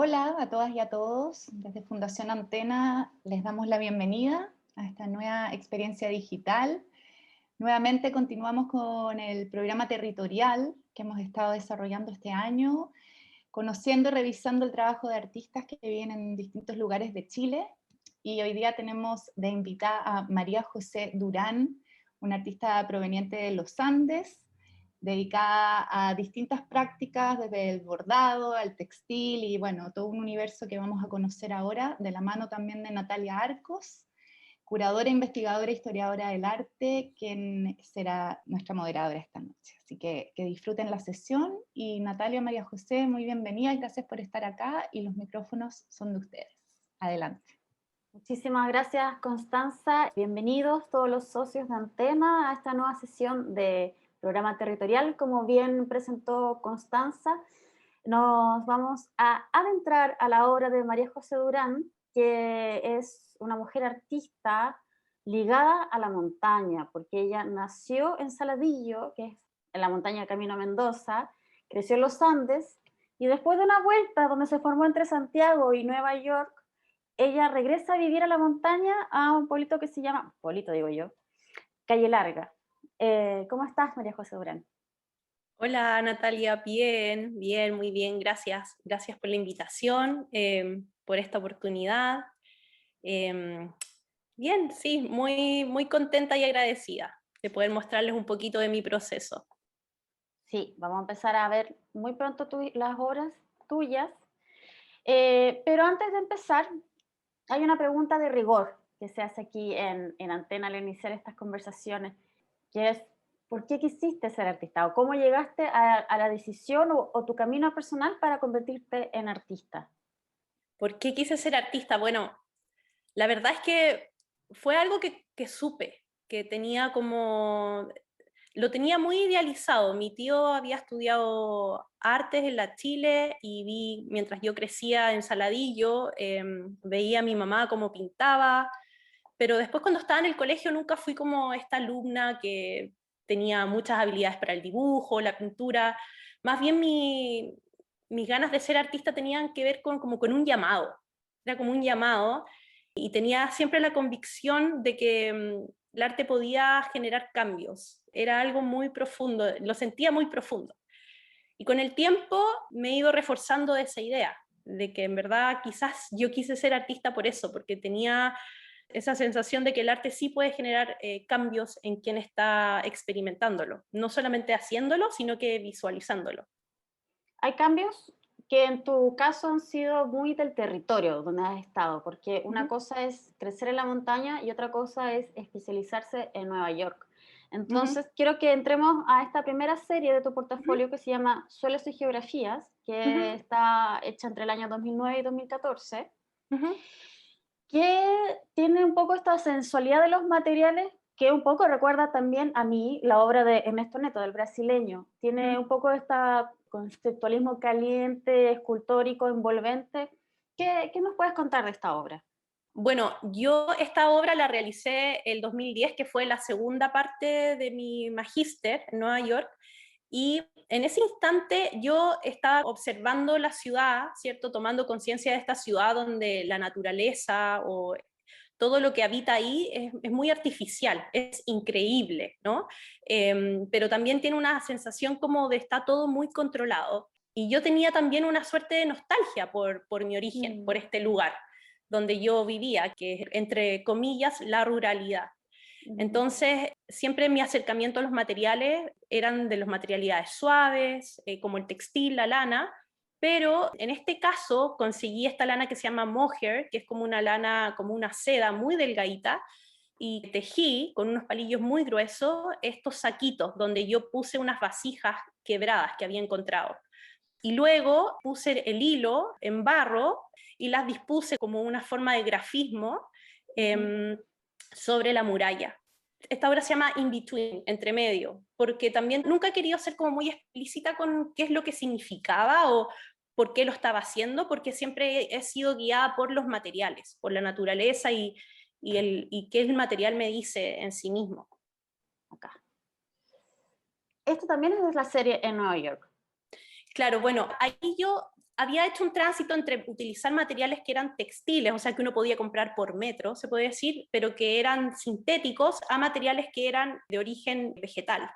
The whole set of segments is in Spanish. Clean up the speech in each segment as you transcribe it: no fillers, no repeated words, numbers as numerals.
Hola a todas y a todos. Desde Fundación Antena les damos la bienvenida a esta nueva experiencia digital. Nuevamente continuamos con el programa territorial que hemos estado desarrollando este año, conociendo y revisando el trabajo de artistas que viven en distintos lugares de Chile. Y hoy día tenemos de invitada a María José Durán, una artista proveniente de los Andes, dedicada a distintas prácticas, desde el bordado, al textil y bueno, todo un universo que vamos a conocer ahora, de la mano también de Natalia Arcos, curadora, investigadora e historiadora del arte, quien será nuestra moderadora esta noche. Así que disfruten la sesión y Natalia, María José, muy bienvenida y gracias por estar acá y los micrófonos son de ustedes. Adelante. Muchísimas gracias, Constanza. Bienvenidos todos los socios de Antena a esta nueva sesión de programa territorial. Como bien presentó Constanza, nos vamos a adentrar a la obra de María José Durán, que es una mujer artista ligada a la montaña, porque ella nació en Saladillo, que es en la montaña Camino a Mendoza, creció en los Andes, y después de una vuelta donde se formó entre Santiago y Nueva York, ella regresa a vivir a la montaña, a un pueblito que se llama, pueblito digo yo, Calle Larga. ¿Cómo estás, María José Durán? Hola Natalia, bien, bien, muy bien, gracias. Gracias por la invitación, por esta oportunidad. Bien, sí, muy contenta y agradecida de poder mostrarles un poquito de mi proceso. Sí, vamos a empezar a ver muy pronto las obras tuyas. Pero antes de empezar, hay una pregunta de rigor que se hace aquí en Antena al iniciar estas conversaciones, que es, ¿por qué quisiste ser artista? ¿O cómo llegaste a la decisión o tu camino personal para convertirte en artista? ¿Por qué quise ser artista? Bueno, la verdad es que fue algo que supe, que tenía como... Lo tenía muy idealizado. Mi tío había estudiado artes en la Chile y vi, mientras yo crecía en Saladillo, veía a mi mamá cómo pintaba, pero después cuando estaba en el colegio nunca fui como esta alumna que tenía muchas habilidades para el dibujo, la pintura. Más bien mis ganas de ser artista tenían que ver como con un llamado. Era como un llamado y tenía siempre la convicción de que el arte podía generar cambios. Era algo muy profundo, lo sentía muy profundo. Y con el tiempo me he ido reforzando de esa idea, de que en verdad quizás yo quise ser artista por eso, porque tenía esa sensación de que el arte sí puede generar cambios en quien está experimentándolo, no solamente haciéndolo, sino que visualizándolo. Hay cambios que en tu caso han sido muy del territorio donde has estado, porque una cosa es crecer en la montaña y otra cosa es especializarse en Nueva York. Entonces, quiero que entremos a esta primera serie de tu portafolio que se llama Suelos y Geografías, que está hecha entre el año 2009 y 2014, que tiene un poco esta sensualidad de los materiales que un poco recuerda también a mí la obra de Ernesto Neto, del brasileño. Tiene un poco este conceptualismo caliente, escultórico, envolvente. ¿Qué nos puedes contar de esta obra? Bueno, yo esta obra la realicé el 2010, que fue la segunda parte de mi magíster en Nueva York, y en ese instante yo estaba observando la ciudad, ¿cierto? Tomando conciencia de esta ciudad donde la naturaleza o todo lo que habita ahí es muy artificial, es increíble, ¿no? Pero también tiene una sensación como de está todo muy controlado. Y yo tenía también una suerte de nostalgia por mi origen, por este lugar donde yo vivía, que es, entre comillas, la ruralidad. Entonces, siempre mi acercamiento a los materiales eran de las materialidades suaves, como el textil, la lana, pero en este caso conseguí esta lana que se llama mohair, que es como una lana, como una seda muy delgadita, y tejí con unos palillos muy gruesos estos saquitos donde yo puse unas vasijas quebradas que había encontrado. Y luego puse el hilo en barro y las dispuse como una forma de grafismo sobre la muralla. Esta obra se llama In Between, entre medio, porque también nunca he querido ser como muy explícita con qué es lo que significaba o por qué lo estaba haciendo, porque siempre he sido guiada por los materiales, por la naturaleza y qué el material me dice en sí mismo. Acá. Esto también es de la serie en Nueva York. Claro, bueno, ahí yo había hecho un tránsito entre utilizar materiales que eran textiles, o sea, que uno podía comprar por metro, se puede decir, pero que eran sintéticos, a materiales que eran de origen vegetal.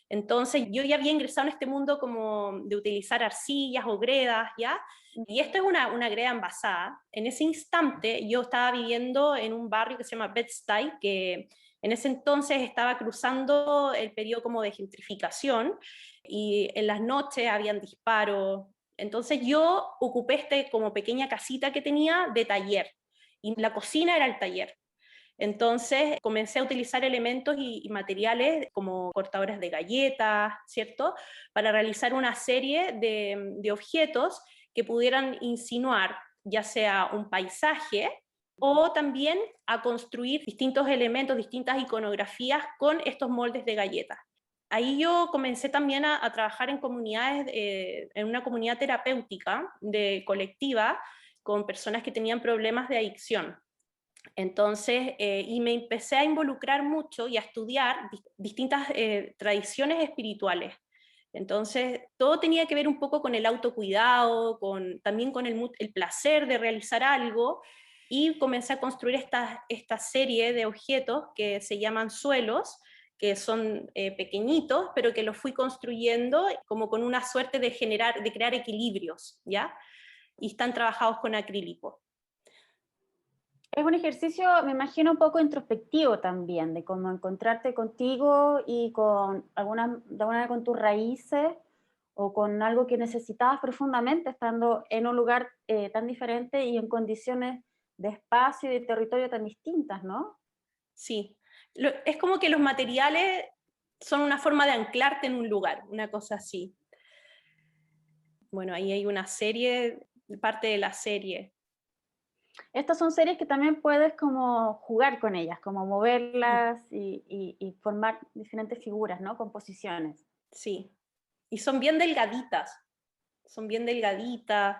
Entonces yo ya había ingresado en este mundo como de utilizar arcillas o gredas, ¿ya? Y esto es una greda envasada. En ese instante yo estaba viviendo en un barrio que se llama Bed-Stuy, que en ese entonces estaba cruzando el periodo como de gentrificación, y en las noches habían disparos. Entonces yo ocupé como pequeña casita que tenía de taller, y la cocina era el taller. Entonces comencé a utilizar elementos y materiales como cortadores de galletas, ¿cierto? Para realizar una serie de objetos que pudieran insinuar ya sea un paisaje o también a construir distintos elementos, distintas iconografías con estos moldes de galletas. Ahí yo comencé también a trabajar en comunidades, en una comunidad terapéutica colectiva con personas que tenían problemas de adicción. Entonces, y me empecé a involucrar mucho y a estudiar distintas tradiciones espirituales. Entonces, todo tenía que ver un poco con el autocuidado, también con el placer de realizar algo, y comencé a construir esta serie de objetos que se llaman suelos, que son pequeñitos, pero que los fui construyendo como con una suerte de crear equilibrios, ¿ya? Y están trabajados con acrílico. Es un ejercicio, me imagino, un poco introspectivo también, de cómo encontrarte contigo y de alguna manera con tus raíces o con algo que necesitabas profundamente estando en un lugar tan diferente y en condiciones de espacio y de territorio tan distintas, ¿no? Sí, es como que los materiales son una forma de anclarte en un lugar, una cosa así. Bueno, ahí hay una serie, parte de la serie. Estas son series que también puedes como jugar con ellas, como moverlas y formar diferentes figuras, ¿no? Composiciones. Sí, y son bien delgaditas, son bien delgaditas.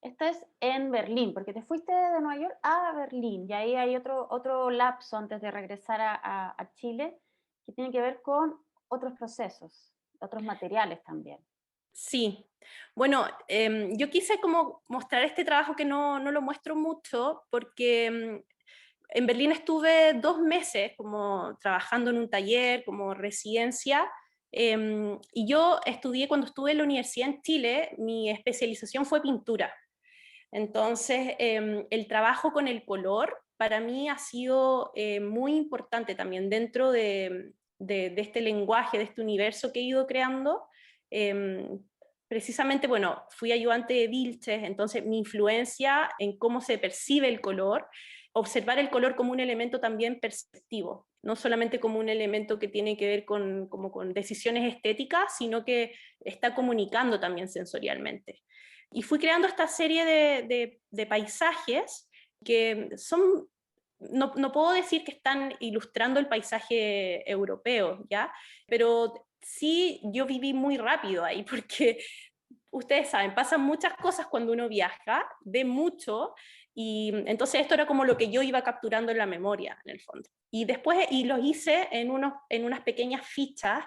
Esta es en Berlín, porque te fuiste de Nueva York a Berlín, y ahí hay otro lapso antes de regresar a Chile, que tiene que ver con otros procesos, otros materiales también. Sí, bueno, yo quise como mostrar este trabajo que no lo muestro mucho, porque en Berlín estuve 2 meses como trabajando en un taller, como residencia, y yo estudié, cuando estuve en la universidad en Chile, mi especialización fue pintura. Entonces, el trabajo con el color para mí ha sido muy importante también dentro de este lenguaje, de este universo que he ido creando. Precisamente, bueno, fui ayudante de Vilches, entonces mi influencia en cómo se percibe el color, observar el color como un elemento también perceptivo, no solamente como un elemento que tiene que ver como con decisiones estéticas, sino que está comunicando también sensorialmente. Y fui creando esta serie de paisajes que son, no puedo decir que están ilustrando el paisaje europeo, ¿ya? Pero sí, yo viví muy rápido ahí, porque ustedes saben, pasan muchas cosas cuando uno viaja, ve mucho, y entonces esto era como lo que yo iba capturando en la memoria, en el fondo. Y después, y los hice en unas pequeñas fichas.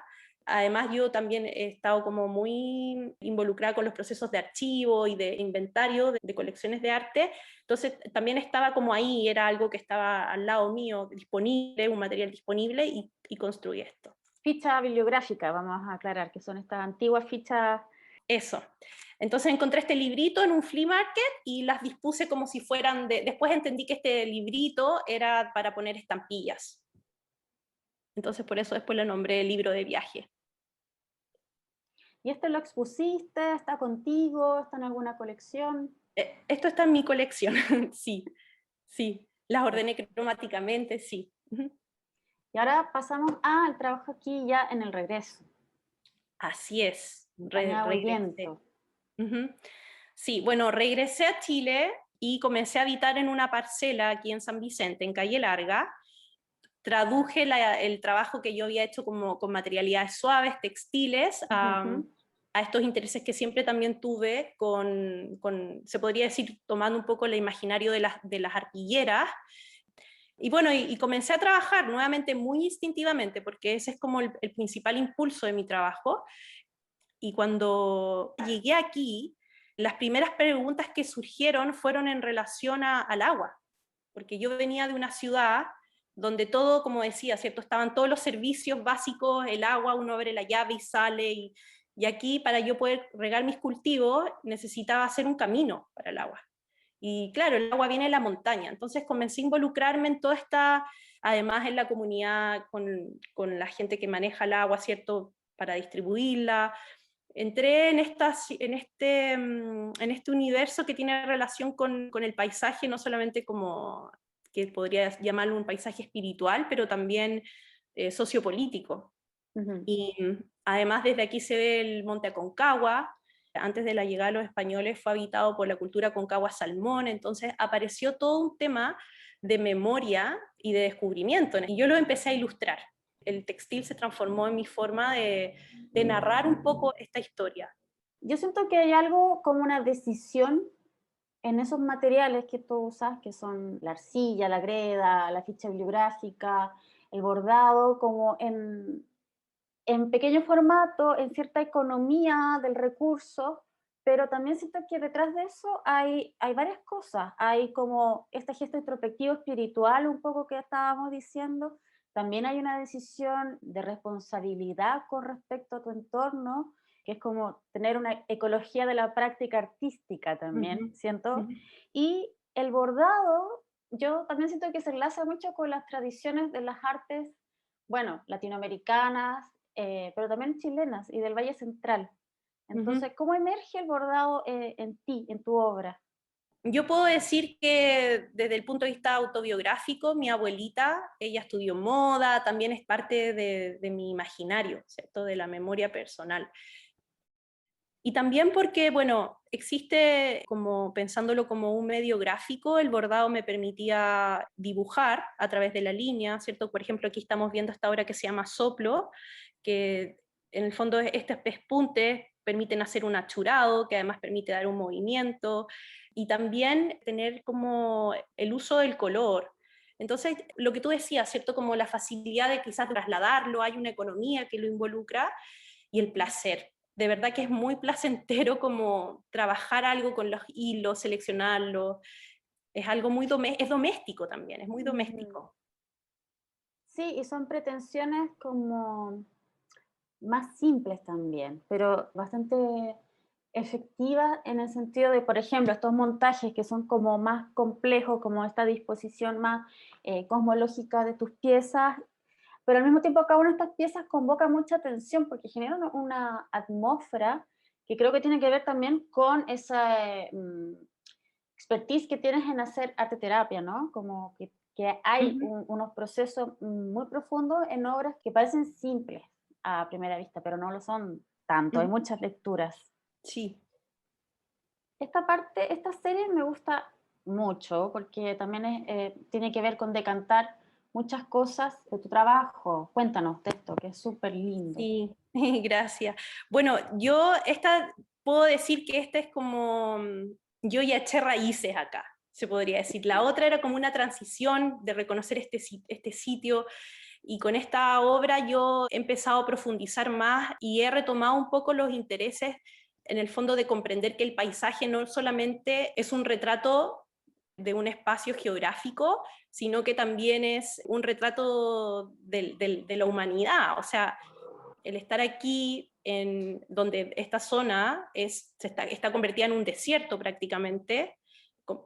Además, yo también he estado como muy involucrada con los procesos de archivo y de inventario de colecciones de arte, entonces también estaba como ahí, era algo que estaba al lado mío, disponible, un material disponible, y construí esto. Ficha bibliográfica, vamos a aclarar, que son estas antiguas fichas. Eso. Entonces encontré este librito en un flea market y las dispuse como si fueran Después entendí que este librito era para poner estampillas. Entonces por eso después lo nombré libro de viaje. ¿Y esto lo expusiste? ¿Está contigo? ¿Está en alguna colección? Esto está en mi colección, sí, sí. Las ordené cromáticamente, sí. Y ahora pasamos al trabajo aquí ya en el regreso. Así es, Pañado y regresé. Viento. Sí, bueno, regresé a Chile y comencé a habitar en una parcela aquí en San Vicente, en Calle Larga. Traduje el trabajo que yo había hecho como, con materialidades suaves, textiles, a estos intereses que siempre también tuve se podría decir, tomando un poco el imaginario de las arpilleras. Y bueno, y comencé a trabajar nuevamente muy instintivamente, porque ese es como el principal impulso de mi trabajo. Y cuando llegué aquí, las primeras preguntas que surgieron fueron en relación al agua, porque yo venía de una ciudad donde todo, como decía, ¿cierto? Estaban todos los servicios básicos, el agua, uno abre la llave y sale, y aquí para yo poder regar mis cultivos necesitaba hacer un camino para el agua. Y claro, el agua viene de la montaña, entonces comencé a involucrarme en toda esta, además en la comunidad, con la gente que maneja el agua, ¿cierto? Para distribuirla. Entré en este universo que tiene relación con el paisaje, no solamente como que podría llamarlo un paisaje espiritual, pero también sociopolítico. Y además desde aquí se ve el Monte Aconcagua. Antes de la llegada de los españoles fue habitado por la cultura Aconcagua-Salmón, entonces apareció todo un tema de memoria y de descubrimiento, y yo lo empecé a ilustrar. El textil se transformó en mi forma de narrar un poco esta historia. Yo siento que hay algo como una decisión en esos materiales que tú usas, que son la arcilla, la greda, la ficha bibliográfica, el bordado, como en pequeño formato, en cierta economía del recurso, pero también siento que detrás de eso hay varias cosas. Hay como este gesto introspectivo espiritual, un poco que estábamos diciendo. También hay una decisión de responsabilidad con respecto a tu entorno, que es como tener una ecología de la práctica artística también, siento. Y el bordado, yo también siento que se enlaza mucho con las tradiciones de las artes, bueno, latinoamericanas, pero también chilenas y del Valle Central. Entonces, ¿cómo emerge el bordado en ti, en tu obra? Yo puedo decir que desde el punto de vista autobiográfico, mi abuelita, ella estudió moda, también es parte de mi imaginario, ¿cierto? De la memoria personal. Y también porque, bueno, existe, como pensándolo como un medio gráfico, el bordado me permitía dibujar a través de la línea, ¿cierto? Por ejemplo, aquí estamos viendo esta obra que se llama Soplo, que en el fondo estos pespuntes permiten hacer un achurado, que además permite dar un movimiento, y también tener como el uso del color. Entonces, lo que tú decías, ¿cierto? Como la facilidad de quizás trasladarlo, hay una economía que lo involucra, y el placer. De verdad que es muy placentero como trabajar algo con los hilos, seleccionarlo. Es algo muy es doméstico también, es muy doméstico. Sí, y son pretensiones como más simples también, pero bastante efectivas en el sentido de, por ejemplo, estos montajes que son como más complejos, como esta disposición más cosmológica de tus piezas, pero al mismo tiempo cada una de estas piezas convoca mucha atención porque generan una atmósfera que creo que tiene que ver también con esa expertise que tienes en hacer arte terapia, ¿no? Como que hay unos procesos muy profundos en obras que parecen simples a primera vista, pero no lo son tanto, hay muchas lecturas. Sí. Esta parte, esta serie me gusta mucho porque también tiene que ver con decantar muchas cosas de tu trabajo. Cuéntanos de esto, que es súper lindo. Sí, gracias. Bueno, puedo decir que esta es como, yo ya eché raíces acá, se podría decir. La otra era como una transición de reconocer este sitio, y con esta obra yo he empezado a profundizar más y he retomado un poco los intereses en el fondo de comprender que el paisaje no solamente es un retrato de un espacio geográfico, sino que también es un retrato de la humanidad. O sea, el estar aquí, en donde esta zona está convertida en un desierto prácticamente,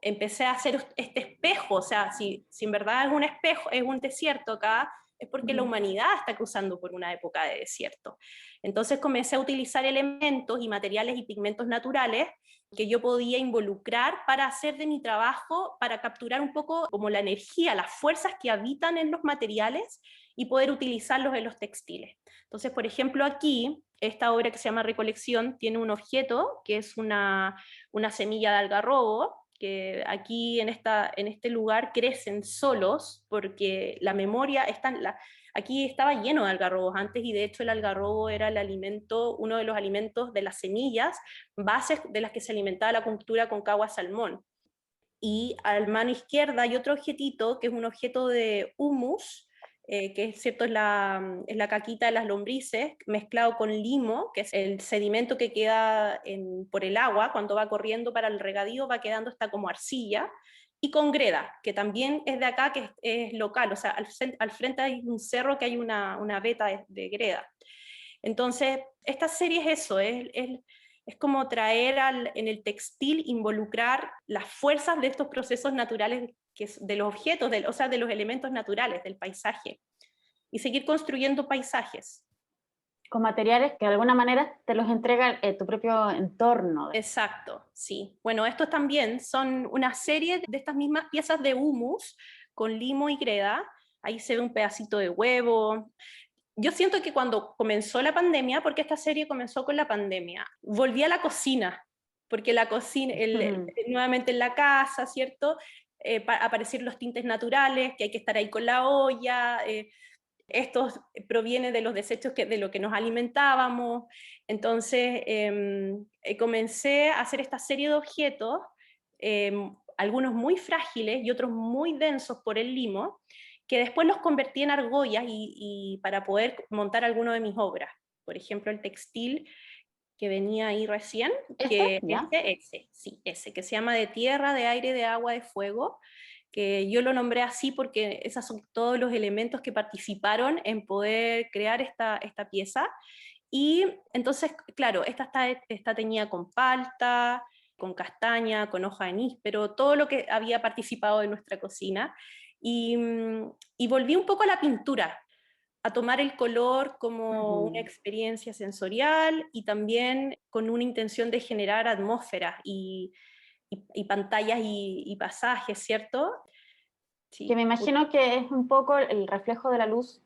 empecé a hacer este espejo. O sea, si en verdad es un espejo, es un desierto acá, es porque la humanidad está cruzando por una época de desierto. Entonces comencé a utilizar elementos y materiales y pigmentos naturales que yo podía involucrar para hacer de mi trabajo, para capturar un poco como la energía, las fuerzas que habitan en los materiales y poder utilizarlos en los textiles. Entonces, por ejemplo, aquí, esta obra que se llama Recolección tiene un objeto que es una semilla de algarrobo, que aquí en este lugar crecen solos porque la memoria aquí estaba lleno de algarrobos antes, y de hecho el algarrobo era el alimento, uno de los alimentos de las semillas bases de las que se alimentaba la cultura Aconcagua-Salmón. Y a la mano izquierda hay otro objetito que es un objeto de humus, que es cierto, es la caquita de las lombrices, mezclado con limo, que es el sedimento que queda por el agua, cuando va corriendo para el regadío, va quedando esta como arcilla, y con greda, que también es de acá, que es local, o sea, al frente hay un cerro que hay una veta de greda. Entonces, esta serie es eso, es como traer en el textil, involucrar las fuerzas de estos procesos naturales, de los objetos, o sea, de los elementos naturales, del paisaje, y seguir construyendo paisajes. Con materiales que de alguna manera te los entrega tu propio entorno. Exacto, sí. Bueno, estos también son una serie de estas mismas piezas de humus con limo y greda. Ahí se ve un pedacito de huevo. Yo siento que cuando comenzó la pandemia, porque esta serie comenzó con la pandemia, volví a la cocina, porque la cocina, nuevamente en la casa, ¿cierto? Aparecieron los tintes naturales, que hay que estar ahí con la olla, esto proviene de los desechos de lo que nos alimentábamos. Entonces comencé a hacer esta serie de objetos, algunos muy frágiles y otros muy densos por el limo, que después los convertí en argollas y para poder montar alguno de mis obras. Por ejemplo, el textil que venía ahí recién, que ¿Ya? ese, que se llama De tierra, de aire, de agua, de fuego, que yo lo nombré así porque esos son todos los elementos que participaron en poder crear esta pieza. Y entonces, claro, esta está teñida con palta, con castaña, con hoja de níspero, todo lo que había participado de nuestra cocina. Y volví un poco a la pintura, a tomar el color como una experiencia sensorial y también con una intención de generar atmósferas y pantallas y pasajes, ¿cierto? Sí. Que me imagino que es un poco el reflejo de la luz,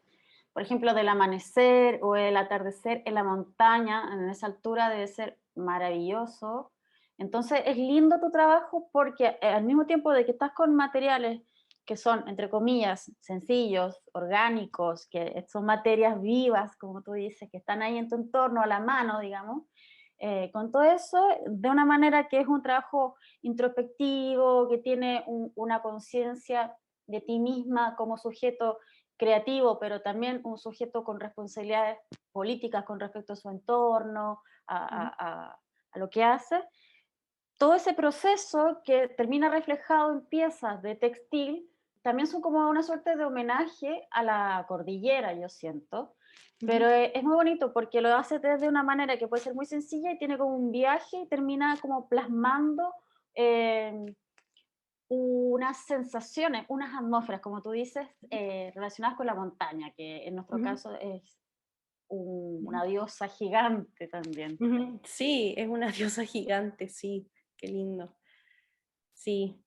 por ejemplo, del amanecer o el atardecer en la montaña, en esa altura debe ser maravilloso. Entonces es lindo tu trabajo porque al mismo tiempo de que estás con materiales que son, entre comillas, sencillos, orgánicos, que son materias vivas, como tú dices, que están ahí en tu entorno, a la mano, digamos, con todo eso, de una manera que es un trabajo introspectivo, que tiene una conciencia de ti misma como sujeto creativo, pero también un sujeto con responsabilidades políticas con respecto a su entorno, a lo que hace. Todo ese proceso que termina reflejado en piezas de textil, también son como una suerte de homenaje a la cordillera, yo siento. Pero es muy bonito porque lo hace desde una manera que puede ser muy sencilla y tiene como un viaje y termina como plasmando unas sensaciones, unas atmósferas, como tú dices, relacionadas con la montaña, que en nuestro caso es una diosa gigante también. Sí, es una diosa gigante, sí, qué lindo. Sí.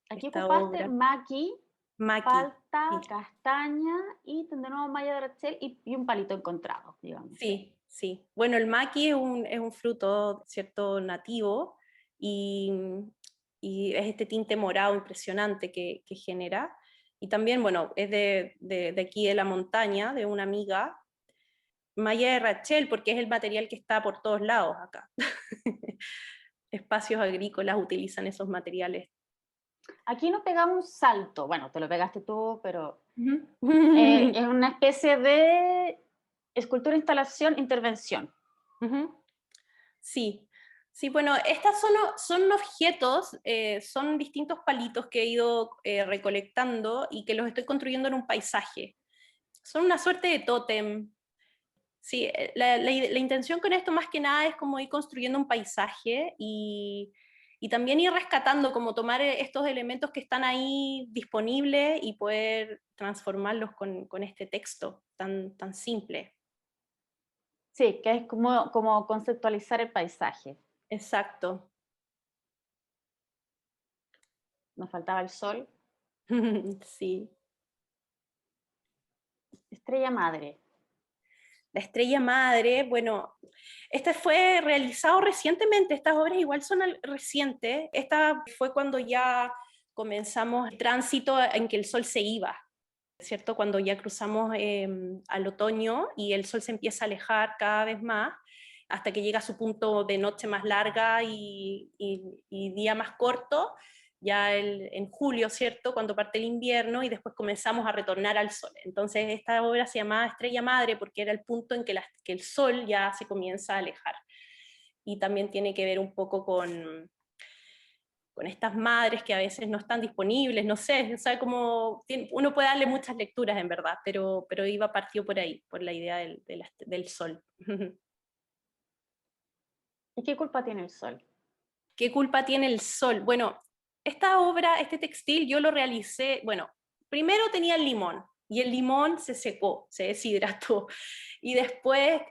Aquí Esta ocupaste obra. maqui, Maqui, palta, sí. castaña y de nuevo malla de Rachel y un palito encontrado, digamos. Sí, sí. Bueno, el maqui es un fruto, ¿cierto?, nativo y, y es este tinte morado impresionante que genera. Y también, bueno, es de aquí de la montaña, de una amiga, malla de Rachel, porque es el material que está por todos lados acá. Espacios agrícolas utilizan esos materiales. Aquí nos pegamos un salto, bueno, te lo pegaste tú, pero es Uh-huh. una especie de escultura, instalación, intervención. Sí, sí, bueno, estas son objetos, son distintos palitos que he ido recolectando y que los estoy construyendo en un paisaje. Son una suerte de tótem. Sí, la intención con esto más que nada es como ir construyendo un paisaje y también ir rescatando, como tomar estos elementos que están ahí disponibles y poder transformarlos con este texto tan simple. Sí, que es como conceptualizar el paisaje. Exacto. Nos faltaba el sol. Sí. Estrella madre. La estrella madre, bueno, este fue realizado recientemente, estas obras igual son recientes, esta fue cuando ya comenzamos el tránsito en que el sol se iba, ¿cierto? Cuando ya cruzamos al otoño y el sol se empieza a alejar cada vez más, hasta que llega a su punto de noche más larga y día más corto, en julio, ¿cierto? Cuando parte el invierno y después comenzamos a retornar al sol. Entonces esta obra se llamaba Estrella Madre porque era el punto en que el sol ya se comienza a alejar. Y también tiene que ver un poco con estas madres que a veces no están disponibles, no sé, o sea, como uno puede darle muchas lecturas en verdad, pero partió por ahí, por la idea del sol. ¿Y qué culpa tiene el sol? ¿Qué culpa tiene el sol? Bueno, esta obra, este textil, yo lo realicé, bueno, primero tenía el limón, y el limón se secó, se deshidrató, y después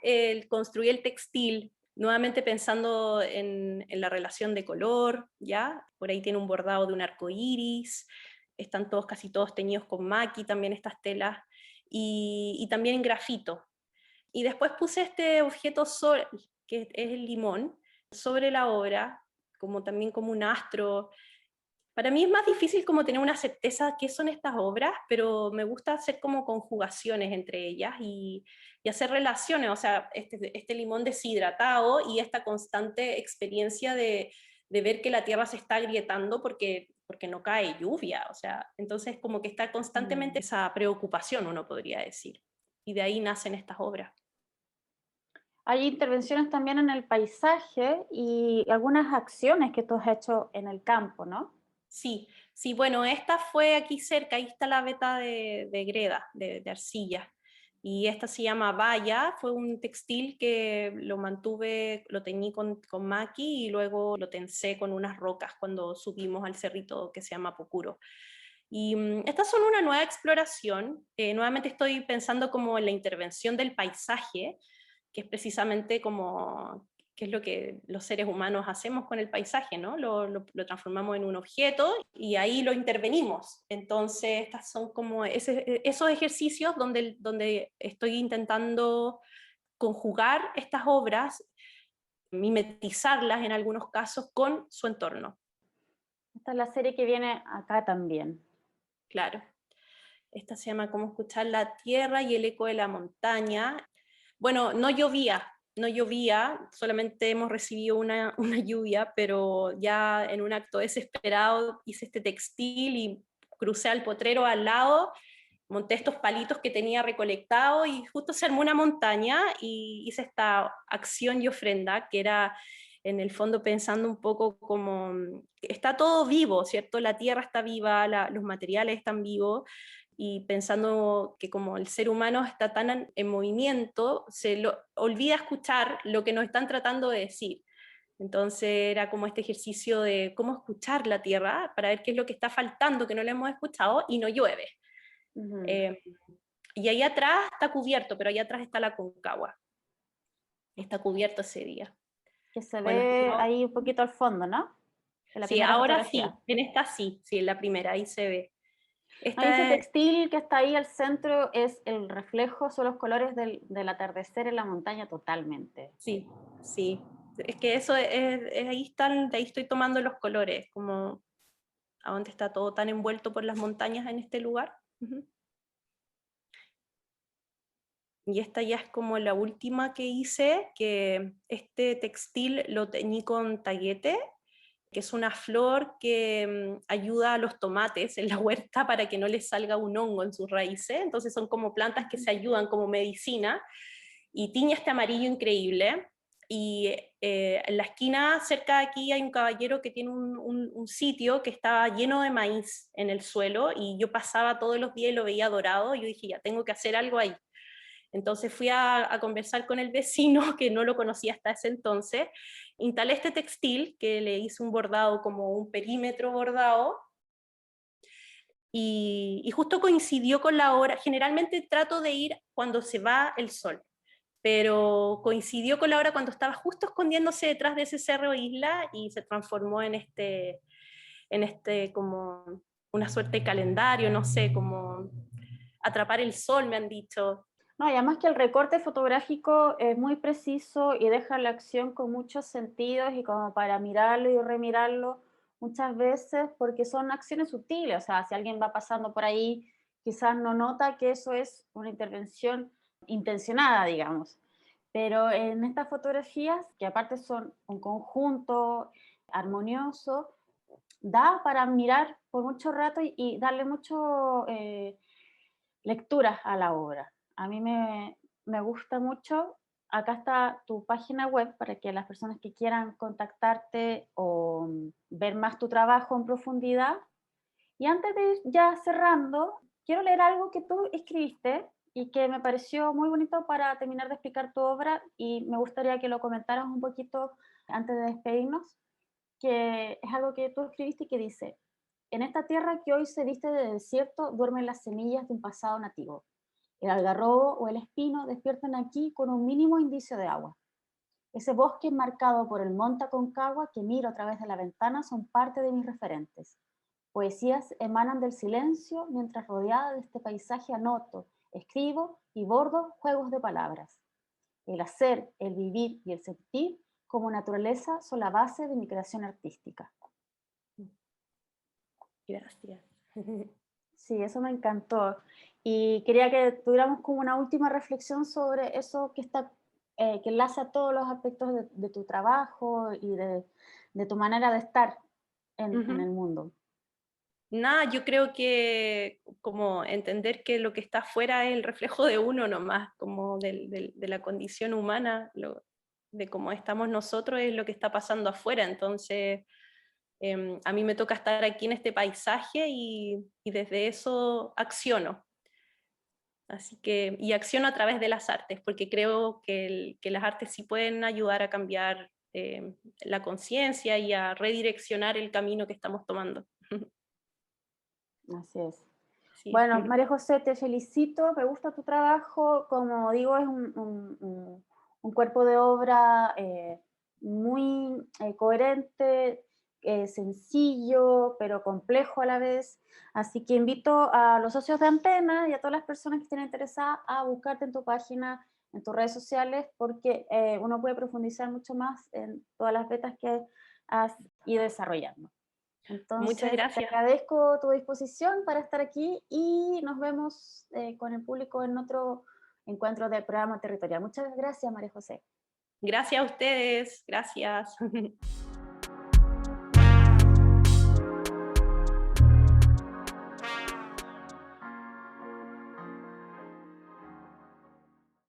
construí el textil, nuevamente pensando en la relación de color, ¿ya? Por ahí tiene un bordado de un arco iris, están casi todos teñidos con maqui, también estas telas, y también en grafito. Y después puse este objeto sol, que es el limón, sobre la obra, también como un astro. Para mí es más difícil como tener una certeza de qué son estas obras, pero me gusta hacer como conjugaciones entre ellas y hacer relaciones, o sea, este limón deshidratado y esta constante experiencia de ver que la tierra se está agrietando porque no cae lluvia, o sea, entonces como que está constantemente esa preocupación, uno podría decir, y de ahí nacen estas obras. Hay intervenciones también en el paisaje y algunas acciones que tú has hecho en el campo, ¿no? Sí, sí, bueno, esta fue aquí cerca, ahí está la veta de greda, de arcilla, y esta se llama Valla, fue un textil que lo mantuve, lo teñí con maqui y luego lo tensé con unas rocas cuando subimos al cerrito que se llama Pocuro. Y estas son una nueva exploración, nuevamente estoy pensando como en la intervención del paisaje, que es precisamente como qué es lo que los seres humanos hacemos con el paisaje, ¿no? Lo transformamos en un objeto y ahí lo intervenimos. Entonces, estas son como esos ejercicios donde estoy intentando conjugar estas obras, mimetizarlas en algunos casos con su entorno. Esta es la serie que viene acá también. Claro. Esta se llama Cómo escuchar la tierra y el eco de la montaña. Bueno, no llovía, solamente hemos recibido una lluvia, pero ya en un acto desesperado hice este textil y crucé al potrero al lado, monté estos palitos que tenía recolectados y justo se armó una montaña y hice esta acción y ofrenda que era en el fondo pensando un poco como está todo vivo, ¿cierto? La tierra está viva, los materiales están vivos, y pensando que como el ser humano está tan en movimiento, olvida escuchar lo que nos están tratando de decir. Entonces era como este ejercicio de cómo escuchar la tierra para ver qué es lo que está faltando, que no le hemos escuchado y no llueve. Y ahí atrás está cubierto, pero ahí atrás está la Concagua. Está cubierto ese día. Que se Bueno, ve ahí un poquito al fondo, ¿no? En la sí, primera ahora sí, fotografía. en esta sí, en la primera, ahí se ve. Ese Esta, textil que está ahí al centro es el reflejo, son los colores del atardecer en la montaña totalmente. sí, sí. Es que eso ahí están, de ahí estoy tomando los colores, como a donde está todo tan envuelto por las montañas en este lugar. Y esta ya es como la última que hice, que este textil lo teñí con taguete, que es una flor que ayuda a los tomates en la huerta para que no les salga un hongo en sus raíces. Entonces son como plantas que se ayudan como medicina, y tiñe este amarillo increíble. Y en la esquina, cerca de aquí, hay un caballero que tiene un sitio que estaba lleno de maíz en el suelo, y yo pasaba todos los días y lo veía dorado, y yo dije, ya, tengo que hacer algo ahí. Entonces fui a conversar con el vecino, que no lo conocía hasta ese entonces, instalé este textil, que le hice un bordado como un perímetro bordado, y justo coincidió con la hora. Generalmente trato de ir cuando se va el sol, pero coincidió con la hora cuando estaba justo escondiéndose detrás de ese cerro isla, y se transformó en este como una suerte de calendario, no sé, como atrapar el sol, me han dicho. No, y además que el recorte fotográfico es muy preciso y deja la acción con muchos sentidos y como para mirarlo y remirarlo muchas veces porque son acciones sutiles, o sea, si alguien va pasando por ahí quizás no nota que eso es una intervención intencionada, digamos. Pero en estas fotografías, que aparte son un conjunto armonioso, da para mirar por mucho rato y darle mucho lectura a la obra. A mí me gusta mucho. Acá está tu página web para que las personas que quieran contactarte o ver más tu trabajo en profundidad. Y antes de ir ya cerrando, quiero leer algo que tú escribiste y que me pareció muy bonito para terminar de explicar tu obra, y me gustaría que lo comentaras un poquito antes de despedirnos, que es algo que tú escribiste y que dice: en esta tierra que hoy se viste de desierto duermen las semillas de un pasado nativo. El algarrobo o el espino despiertan aquí con un mínimo indicio de agua. Ese bosque marcado por el monte Aconcagua que miro a través de la ventana son parte de mis referentes. Poesías emanan del silencio mientras rodeada de este paisaje anoto, escribo y bordo juegos de palabras. El hacer, el vivir y el sentir como naturaleza son la base de mi creación artística. Gracias. Sí, eso me encantó. Y quería que tuviéramos como una última reflexión sobre eso que está, que enlaza todos los aspectos de tu trabajo y de tu manera de estar en el mundo. Nada, yo creo que como entender que lo que está afuera es el reflejo de uno nomás, como de la condición humana, de cómo estamos nosotros es lo que está pasando afuera. Entonces, a mí me toca estar aquí en este paisaje y desde eso acciono. Así que, y acciono a través de las artes, porque creo que las artes sí pueden ayudar a cambiar la conciencia y a redireccionar el camino que estamos tomando. Así es. Sí. Bueno, María José, te felicito, me gusta tu trabajo, como digo, es un cuerpo de obra muy coherente, sencillo, pero complejo a la vez, así que invito a los socios de Antena y a todas las personas que estén interesadas a buscarte en tu página, en tus redes sociales, porque uno puede profundizar mucho más en todas las betas que has ido desarrollando. Muchas Entonces, te gracias. agradezco tu disposición para estar aquí y nos vemos con el público en otro encuentro del programa territorial. Muchas gracias, María José. Gracias a ustedes. Gracias.